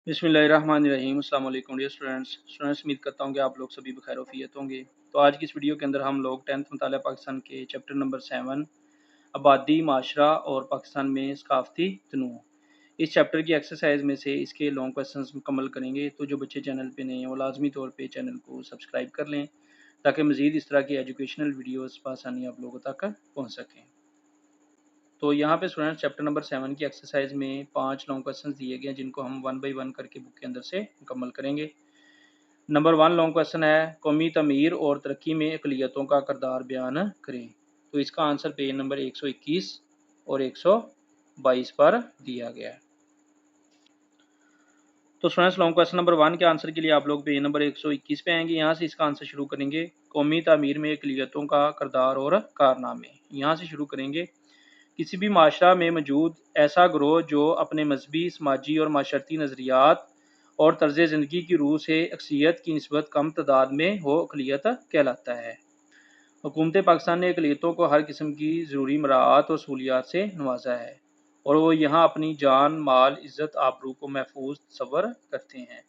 बिस्मिल्लाहिर्रहमानिर्रहीम। अस्सलाम वालेकुम डियर स्टूडेंट्स, उम्मीद करता हूँ कि आप लोग सभी बखैर वफ़ियत होंगे। तो आज की इस वीडियो के अंदर हम लोग 10th मुतालिया पाकिस्तान के चैप्टर नंबर 7 आबादी, माशरा और पाकिस्तान में सकाफ़ती तनूअ, इस चैप्टर की एक्सरसाइज में से इसके लॉन्ग क्वेश्चंस मुकम्मल करेंगे। तो जो बच्चे चैनल पे नए हैं वो लाजमी तौर पे चैनल को सब्सक्राइब कर लें ताकि मज़ीद इस तरह की एजुकेशनल वीडियोस आसानी आप लोगों तक पहुँच सकें। तो यहाँ पे स्टूडेंट्स चैप्टर नंबर 7 की एक्सरसाइज में 5 लॉन्ग क्वेश्चंस दिए गए हैं जिनको हम 1 बाई 1 करके बुक के अंदर से मुकम्मल करेंगे। नंबर 1 लॉन्ग क्वेश्चन है, कौमी तमीर और तरक्की में अक़लियतों का किरदार बयान करें। तो इसका आंसर पेज नंबर 121 और 122 पर दिया गया है। तो स्टूडेंट्स लॉन्ग क्वेश्चन नंबर 1 के आंसर के लिए आप लोग पेज नंबर 121 पे आएंगे। यहाँ से इसका आंसर शुरू करेंगे। कौमी तामीर में अक़लियतों का किरदार और कारनामे, यहाँ से शुरू करेंगे। किसी भी माशरा में मौजूद ऐसा गिरोह जो अपने मजहबी, समाजी और माशरती नज़रियात और तर्ज़ ज़िंदगी की रूह से अक्सरियत की निस्बत कम तादाद में हो, अक़लियत कहलाता है। हुकूमत पाकिस्तान ने अक़लियतों को हर किस्म की ज़रूरी मराआत और सहूलियात से नवाजा है और वो यहाँ अपनी जान, माल, इज़्ज़त, आबरू को महफूज तस्वर करते हैं।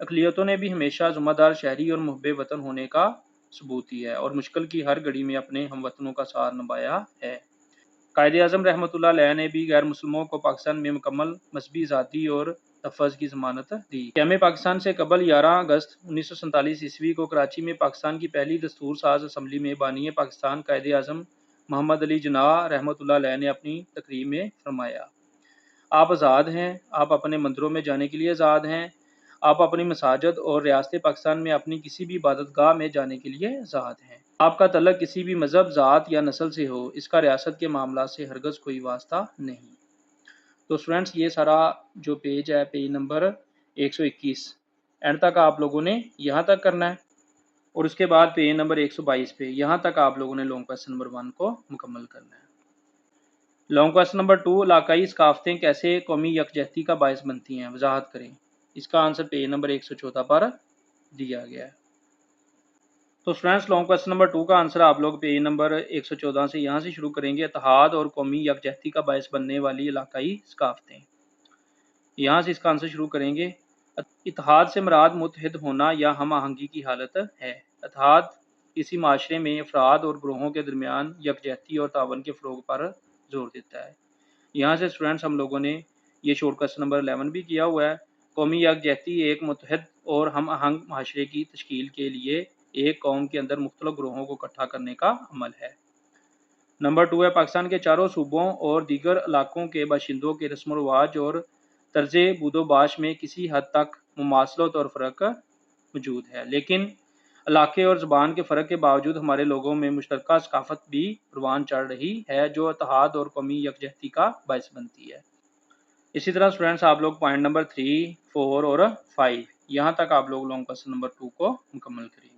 अक़लियतों ने भी हमेशा ज़िम्मेदार शहरी और मुहब्बे वतन होने का सबूत दिया है और मुश्किल की हर घड़ी में अपने हमवतनों का साथ निभाया है। कायद-ए-आज़म रहमतुल्लाह अलैह ने भी गैर मुस्लिमों को पाकिस्तान में मुकम्मल मजहबी आज़ादी और तहफ़्फ़ुज़ की ज़मानत दी। क़याम पाकिस्तान से कबल 11 अगस्त 1947 ईस्वी को कराची में पाकिस्तान की पहली दस्तूर साज असम्बली में बानी पाकिस्तान कायद-ए-आज़म मोहम्मद अली जिन्नाह रहमतुल्लाह अलैह ने अपनी तकरीर में फरमाया, आप आज़ाद हैं, आप अपने मंदिरों में जाने के लिए आज़ाद हैं, आप अपनी मसाजिद और रियासत पाकिस्तान में अपनी किसी भी इबादतगाह में जाने के लिए आज़ाद हैं। आपका तल्लुक़ किसी भी मज़हब, ज़ात या नस्ल से हो, इसका रियासत के मामला से हरगज़ कोई वास्ता नहीं। तो स्टूडेंट्स ये सारा जो पेज है, पेज नंबर 121 एंड तक आप लोगों ने यहाँ तक करना है और उसके बाद पेज नंबर 122 पे यहाँ तक आप लोगों ने लॉन्ग क्वेश्चन नंबर 1 को मुकम्मल करना है। लॉन्ग क्वेश्चन नंबर 2, इलाकाई सकाफ़तें कैसे कौमी यकजहती का बायस बनती हैं, वजाहत करें। इसका आंसर पेज नंबर 114 पर दिया गया है। तो स्टूडेंट्स लॉन्ग क्वेश्चन नंबर 2 का आंसर आप लोग पेज नंबर 114 से यहाँ से शुरू करेंगे। इत्तेहाद और कौमी यकजहती का बायस बनने वाली इलाकाई सकाफ़तें, यहाँ से इसका आंसर शुरू करेंगे। इत्तेहाद से मुराद मुत्तहिद होना या हम आहंगी की हालत है। इत्तेहाद किसी माशरे में अफराद और ग्रोहों के दरमियान यकजहती और तावन के फ़रोग़ पर जोर देता है। यहाँ से स्टूडेंट्स हम लोगों ने ये शॉर्ट क्वेश्चन नंबर 11 भी किया हुआ है। कौमी यकजहती एक मुत्तहिद और हम आहंग माशरे की तश्कील के लिए एक कौम के अंदर मुख्तलिफ ग्रोहों को इकट्ठा करने का अमल है। नंबर 2 है, पाकिस्तान के चारों सूबों और दीगर इलाकों के बाशिंदों के रस्म व रिवाज और तर्ज बूदोबाश में किसी हद तक मुमासलत और फ़र्क मौजूद है, लेकिन इलाके और ज़बान के फ़र्क के बावजूद हमारे लोगों में मुश्तरका सकाफ़त भी परवान चढ़ रही है जो इत्तेहाद और कौमी यकजहती का बायस बनती है। इसी तरह स्टूडेंट्स आप लोग पॉइंट नंबर 3, 4 और 5 यहाँ तक आप लोग लॉन्ग क्वेश्चन नंबर 2 को मुकम्मल करेंगे।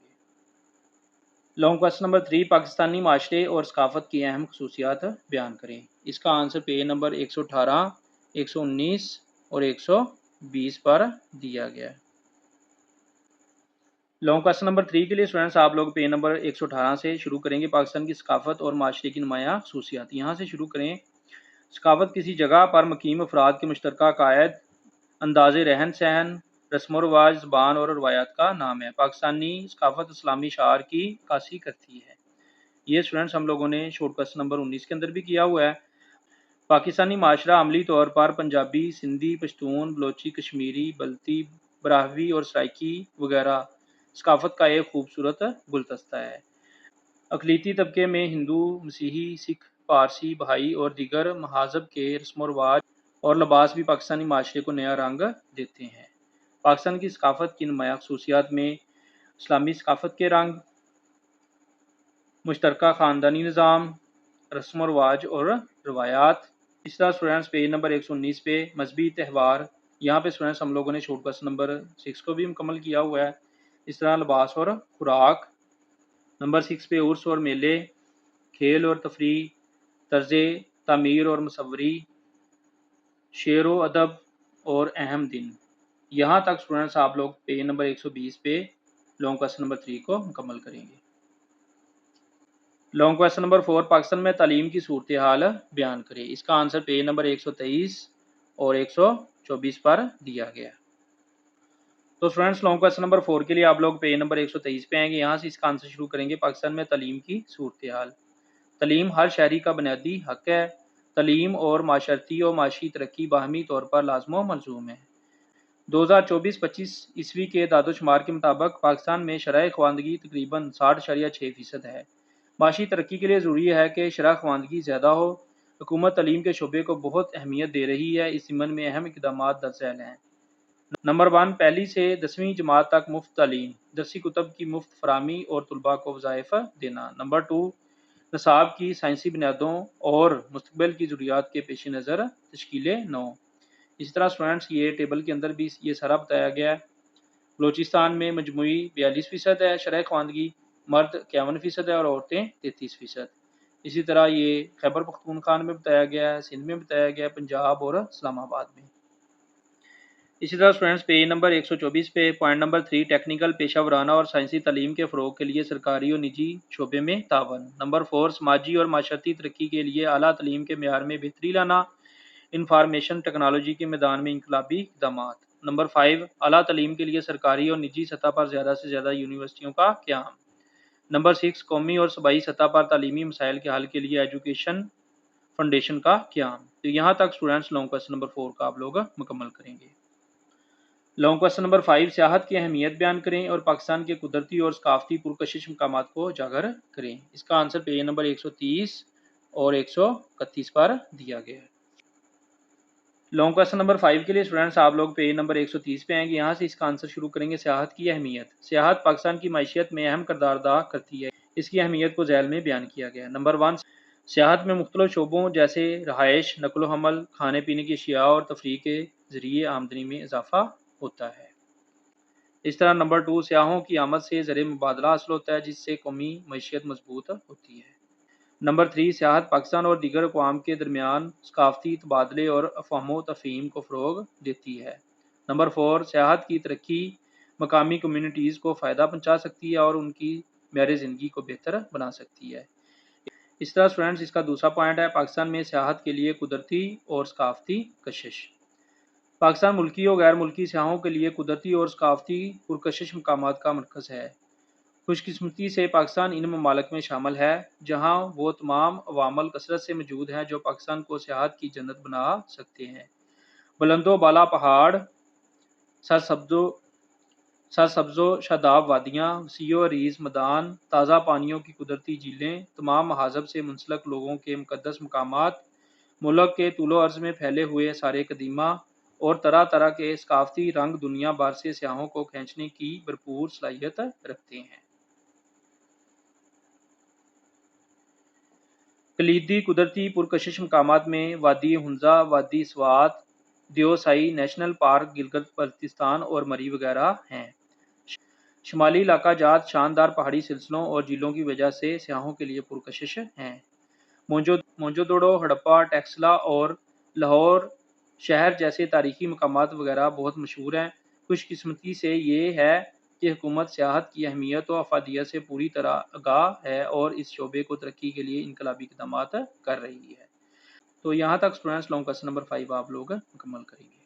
लॉन्ग क्वेश्चन नंबर 3, पाकिस्तानी माशरे और सकाफ़त की अहम खसूसियात बयान करें। इसका आंसर पेज नंबर 118, 119 और 120 पर दिया गया है। लॉन्ग क्वेश्चन नंबर 3 के लिए स्टूडेंट्स आप लोग पेज नंबर 118 से शुरू करेंगे। पाकिस्तान की सकाफ़त और माशरे की नुमायाँ खसूसियात, यहाँ से शुरू करें। सकाफ़त किसी जगह पर मुकीम अफराद के मुश्तरका कायद, अंदाज़ रहन सहन, रस्म व रिवाज, ज़बान और रवायात का नाम है। पाकिस्तानी सकाफ़त इस्लामी शार की अक्कासी करती है। ये स्टूडेंट्स हम लोगों ने शॉर्ट क्वेश्चन नंबर 19 के अंदर भी किया हुआ है। पाकिस्तानी माशरा अमली तौर पर पंजाबी, सिंधी, पश्तून, बलोची, कश्मीरी, बल्ती, ब्राहवी और सराइकी वगैरह सकाफ़त का एक खूबसूरत गुलदस्ता है। अक़लियती तबके में हिंदू, मसीही, सिख, पारसी, बहाई और दीगर महाज़ब के रस्म व रिवाज और लिबास भी पाकिस्तानी माशरे को नया रंग देते हैं। पाकिस्तान की सकाफ़त की नुमायाँ खसूसियात में इस्लामी सकाफ़त के रंग, मुश्तरका ख़ानदानी निज़ाम, रस्म व रिवाज और रवायात। इस तरह स्टूडेंट्स पेज नंबर 119 पे मजहबी त्यौहार, यहाँ पे स्टूडेंट्स हम लोगों ने शॉर्ट क्वेश्चन नंबर 6 को भी मुकम्मल किया हुआ है। इस तरह लिबास और खुराक, नंबर 6 पे उर्स और मेले, खेल और तफरीह, तर्ज़ तामीर और मुसव्वरी, शेर व अदब और अहम दिन। यहाँ तक स्टूडेंट्स आप लोग पेज नंबर 120 पे लॉन्ग क्वेश्चन नंबर 3 को मुकम्मल करेंगे। लॉन्ग क्वेश्चन नंबर 4, पाकिस्तान में तालीम की सूरत हाल बयान करें। इसका आंसर पेज नंबर 123 और 124 पर दिया गया है। तो स्टूडेंट्स लॉन्ग क्वेश्चन नंबर 4 के लिए आप लोग पेज नंबर 123 पे आएंगे। यहाँ से इसका आंसर शुरू करेंगे। पाकिस्तान में तालीम की सूरत हाल। तालीम हर शहरी का बुनियादी हक है। तालीम और माशरती और माशी तरक्की बाहमी तौर पर लाजम मलजूम है। 2024-25 ईस्वी के दादोशुमार के मुताबिक पाकिस्तान में शरह ख्वानदगी तकरीबन 60.6% है। माशी तरक्की के लिए ज़रूरी है कि शरह ख्वानदगी ज़्यादा हो। हुकूमत तालीम के शोबे को बहुत अहमियत दे रही है। इस ज़िम्न में अहम इक़दाम दर्ज झैल हैं। नंबर 1, पहली से 10वीं जमात तक मुफ्त तालीम, दरसी कुतब की मुफ्त फराहमी और तलबा को वज़ाइफ देना। नंबर 2, निसाब की साइंसी बुनियादों और मुस्तक़बिल की ज़रूरियात के पेश नज़र तश्कील 9। इसी तरह स्टूडेंट्स ये टेबल के अंदर भी ये सारा बताया गया है। बलूचिस्तान में मजमूई 42% है शरह ख्वानदगी, मर्द 51% है और औरतें 33%। इसी तरह ये खैबर पख्तूनख्वा में बताया गया है, सिंध में बताया गया है, पंजाब और इस्लामाबाद में। इसी तरह स्टूडेंट्स पेज नंबर 124 पे पॉइंट नंबर 3, टेक्निकल पेशा वराना और साइंसी तालीम के फ़रोग के लिए सरकारी और निजी शोबे में तावन। नंबर 4, समाजी और माशरती तरक्की के लिए आला तालीम के मेयार में बेहतरी लाना, इंफॉर्मेशन टेक्नोलॉजी के मैदान में इनकलाबी इक़दाम। नंबर 5, आला तालीम के लिए सरकारी और निजी सतह पर ज़्यादा से ज़्यादा यूनिवर्सिटियों का क़याम। नंबर 6, कौमी और सूबाई सतह पर तालीमी मसाइल के हल के लिए एजुकेशन फाउंडेशन का क़याम। तो यहाँ तक स्टूडेंट्स लॉन्ग क्वेश्चन नंबर 4 का आप लोग मुकम्मल करेंगे। लॉन्ग क्वेश्चन नंबर 5, सियाहत की अहमियत बयान करें और पाकिस्तान के कुदरती और सकाफती पुरकशिश मकामात को उजागर करें। इसका आंसर पेज नंबर 130 और 131 पर दिया गया है। लॉन्ग क्वेश्चन नंबर 5 के लिए स्टूडेंट्स आप लोग पेज नंबर 130 पे आएंगे। यहाँ से इसका आंसर शुरू करेंगे। सियाहत की अहमियत। सियाहत पाकिस्तान की मैशियत में अहम किरदार अदा करती है। इसकी अहमियत को झैल में बयान किया गया है। नंबर 1, सियाहत में मुख्तलिफ शोबों जैसे रहाइश, नकलो हमल, खाने पीने की अशिया और तफरीह के ज़रिए आमदनी में इजाफा होता है। इस तरह नंबर 2, सियाहों की आमद से ज़र मुबादला हासिल होता है जिससे कौमी मैशियत मजबूत होती है। नंबर 3, सियाहत पाकिस्तान और दीगर अक़वाम के दरमियान सकाफती तबादले और अफ़हाम तफ़हीम को फ़रोग़ देती है। नंबर 4, सियाहत की तरक्की मकामी कम्यूनिटीज़ को फ़ायदा पहुँचा सकती है और उनकी मेयार ज़िंदगी को बेहतर बना सकती है। इस तरह स्टूडेंट्स इसका दूसरा पॉइंट है, पाकिस्तान में सियाहत के लिए कुदरती और सकाफती कशिश। पाकिस्तान मुल्की और गैर मुल्की सियाहों के लिए कुदरती और सकाफती पुरकशिश मकामात का मरकज़ है। खुशकिस्मती से पाकिस्तान इन ममालिक में शामिल है जहाँ वो तमाम अवामल कसरत से मौजूद हैं जो पाकिस्तान को सियाहत की जन्नत बना सकते हैं। बुलंदो बाला पहाड़, सरसब्ज़ो शादाब वादियाँ, वसीओ अरीज़ मैदान, ताज़ा पानियों की कुदरती झीलें, तमाम महाज़ब से मुंसलक लोगों के मुक़द्दस मकामात, मुल्क के तूलो अर्ज़ में फैले हुए सारे कदीमा और तरह तरह के सकाफती रंग दुनिया भर से सियाहों को खींचने की भरपूर सलाहियत रखते हैं। कलीदी कुदरती पुरकशिश मकामात में वादी हुंजा, वादी स्वात, दियोसाई नेशनल पार्क, गिलगित बल्तिस्तान और मरी वगैरह हैं। शुमाली इलाका जात शानदार पहाड़ी सिलसिलों और झीलों की वजह से सियाहों के लिए पुरकशिश हैं। मोंजोदड़ो, हड़प्पा, टेक्सला और लाहौर शहर जैसे तारीखी मकामात वगैरह बहुत मशहूर हैं। खुशकिस्मती से ये है कि हुकूमत सियाहत की अहमियत और अफादियत से पूरी तरह आगाह है और इस शोबे को तरक्की के लिए इनकलाबी इक़दामात कर रही है। तो यहाँ तक स्टूडेंट्स लॉन्ग क्वेश्चन नंबर 5 आप लोग मुकम्मल करेंगे।